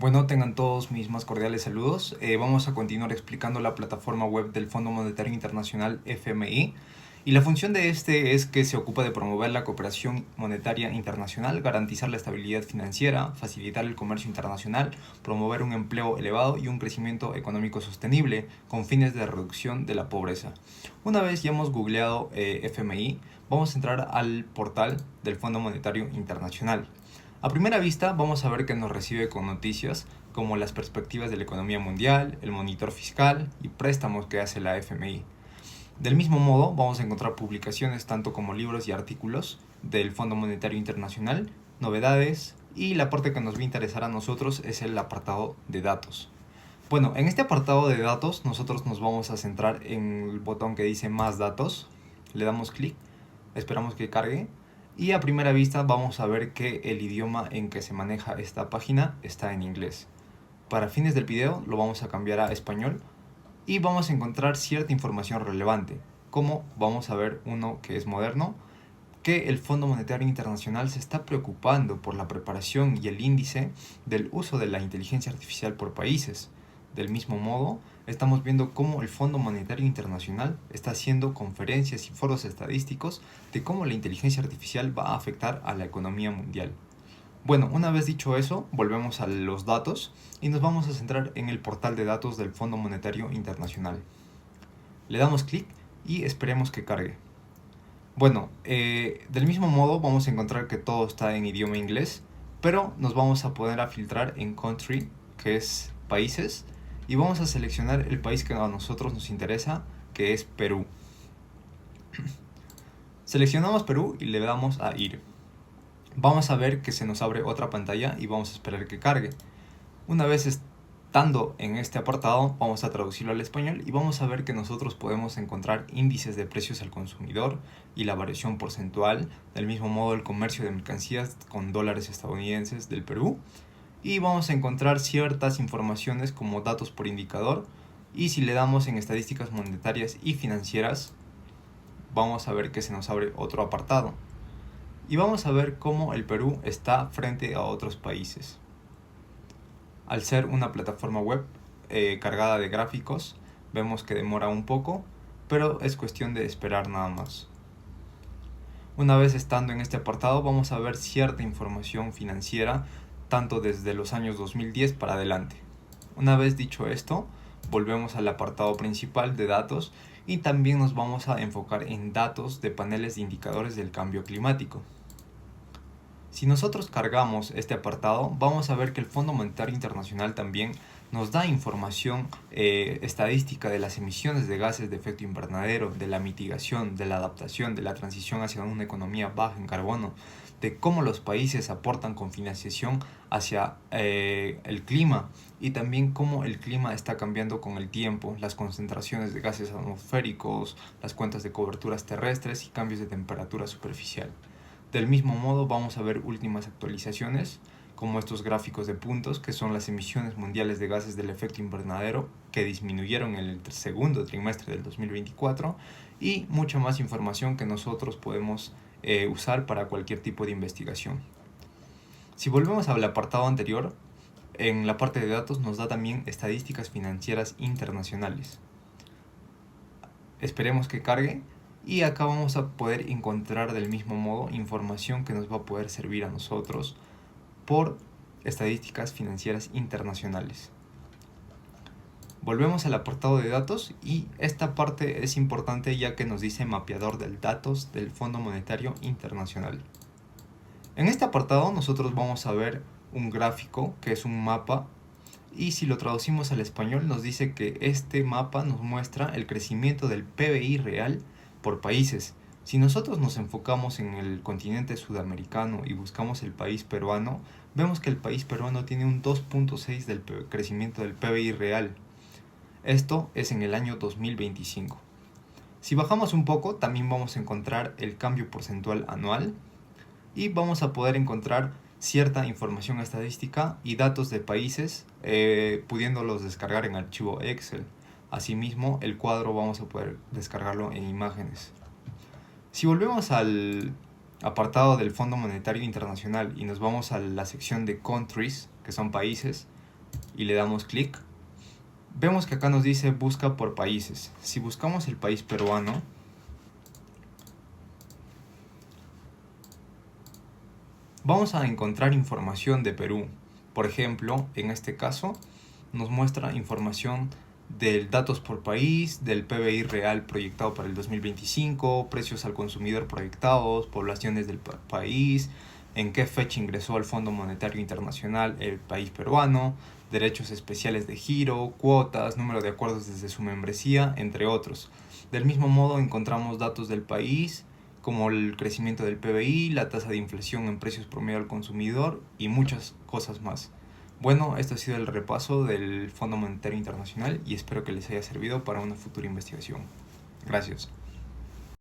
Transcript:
Bueno, tengan todos mis más cordiales saludos. Vamos a continuar explicando la plataforma web del Fondo Monetario Internacional FMI. Y la función de este es que se ocupa de promover la cooperación monetaria internacional, garantizar la estabilidad financiera, facilitar el comercio internacional, promover un empleo elevado y un crecimiento económico sostenible con fines de reducción de la pobreza. Una vez ya hemos googleado FMI, vamos a entrar al portal del Fondo Monetario Internacional. A primera vista vamos a ver que nos recibe con noticias como las perspectivas de la economía mundial, el monitor fiscal y préstamos que hace la FMI. Del mismo modo vamos a encontrar publicaciones tanto como libros y artículos del Fondo Monetario Internacional, novedades y la parte que nos va a interesar a nosotros es el apartado de datos. Bueno, en este apartado de datos nosotros nos vamos a centrar en el botón que dice más datos, le damos clic, esperamos que cargue y a primera vista vamos a ver que el idioma en que se maneja esta página está en inglés. Para fines del video lo vamos a cambiar a español y vamos a encontrar cierta información relevante, como vamos a ver uno que es moderno, que el Fondo Monetario Internacional se está preocupando por la preparación y el índice del uso de la inteligencia artificial por países. Del mismo modo, estamos viendo cómo el Fondo Monetario Internacional está haciendo conferencias y foros estadísticos de cómo la inteligencia artificial va a afectar a la economía mundial. Bueno, una vez dicho eso, volvemos a los datos y nos vamos a centrar en el portal de datos del Fondo Monetario Internacional. Le damos clic y esperemos que cargue. Bueno, del mismo modo vamos a encontrar que todo está en idioma inglés, pero nos vamos a poder filtrar en Country, que es países, y vamos a seleccionar el país que a nosotros nos interesa, que es Perú. Seleccionamos Perú y le damos a ir. Vamos a ver que se nos abre otra pantalla y vamos a esperar que cargue. Una vez estando en este apartado, vamos a traducirlo al español y vamos a ver que nosotros podemos encontrar índices de precios al consumidor y la variación porcentual, del mismo modo el comercio de mercancías con dólares estadounidenses del Perú, y vamos a encontrar ciertas informaciones como datos por indicador, y si le damos en estadísticas monetarias y financieras, vamos a ver que se nos abre otro apartado. Y vamos a ver cómo el Perú está frente a otros países. Al ser una plataforma web cargada de gráficos, vemos que demora un poco, pero es cuestión de esperar nada más. Una vez estando en este apartado, vamos a ver cierta información financiera, tanto desde los años 2010 para adelante. Una vez dicho esto, volvemos al apartado principal de datos y también nos vamos a enfocar en datos de paneles de indicadores del cambio climático. Si nosotros cargamos este apartado, vamos a ver que el Fondo Monetario Internacional también nos da información estadística de las emisiones de gases de efecto invernadero, de la mitigación, de la adaptación, de la transición hacia una economía baja en carbono, de cómo los países aportan con financiación hacia el clima y también cómo el clima está cambiando con el tiempo, las concentraciones de gases atmosféricos, las cuentas de coberturas terrestres y cambios de temperatura superficial. Del mismo modo vamos a ver últimas actualizaciones como estos gráficos de puntos que son las emisiones mundiales de gases del efecto invernadero que disminuyeron en el segundo trimestre del 2024 y mucha más información que nosotros podemos usar para cualquier tipo de investigación. Si volvemos al apartado anterior, en la parte de datos nos da también estadísticas financieras internacionales. Esperemos que cargue. Y acá vamos a poder encontrar del mismo modo información que nos va a poder servir a nosotros por estadísticas financieras internacionales. Volvemos al apartado de datos y esta parte es importante ya que nos dice mapeador de datos del Fondo Monetario Internacional. En este apartado nosotros vamos a ver un gráfico que es un mapa y si lo traducimos al español nos dice que este mapa nos muestra el crecimiento del PBI real por países. Si nosotros nos enfocamos en el continente sudamericano y buscamos el país peruano, vemos que el país peruano tiene un 2.6 del crecimiento del PBI real. Esto es en el año 2025. Si bajamos un poco, también vamos a encontrar el cambio porcentual anual y vamos a poder encontrar cierta información estadística y datos de países, pudiéndolos descargar en archivo Excel. Asimismo, el cuadro vamos a poder descargarlo en imágenes. Si volvemos al apartado del Fondo Monetario Internacional y nos vamos a la sección de Countries, que son países, y le damos clic, vemos que acá nos dice busca por países. Si buscamos el país peruano, vamos a encontrar información de Perú. Por ejemplo, en este caso, nos muestra información de datos por país, del PBI real proyectado para el 2025, precios al consumidor proyectados, poblaciones del país, en qué fecha ingresó al Fondo Monetario Internacional el país peruano, derechos especiales de giro, cuotas, número de acuerdos desde su membresía, entre otros. Del mismo modo encontramos datos del país, como el crecimiento del PBI, la tasa de inflación en precios promedio al consumidor y muchas cosas más. Bueno, esto ha sido el repaso del Fondo Monetario Internacional y espero que les haya servido para una futura investigación. Gracias.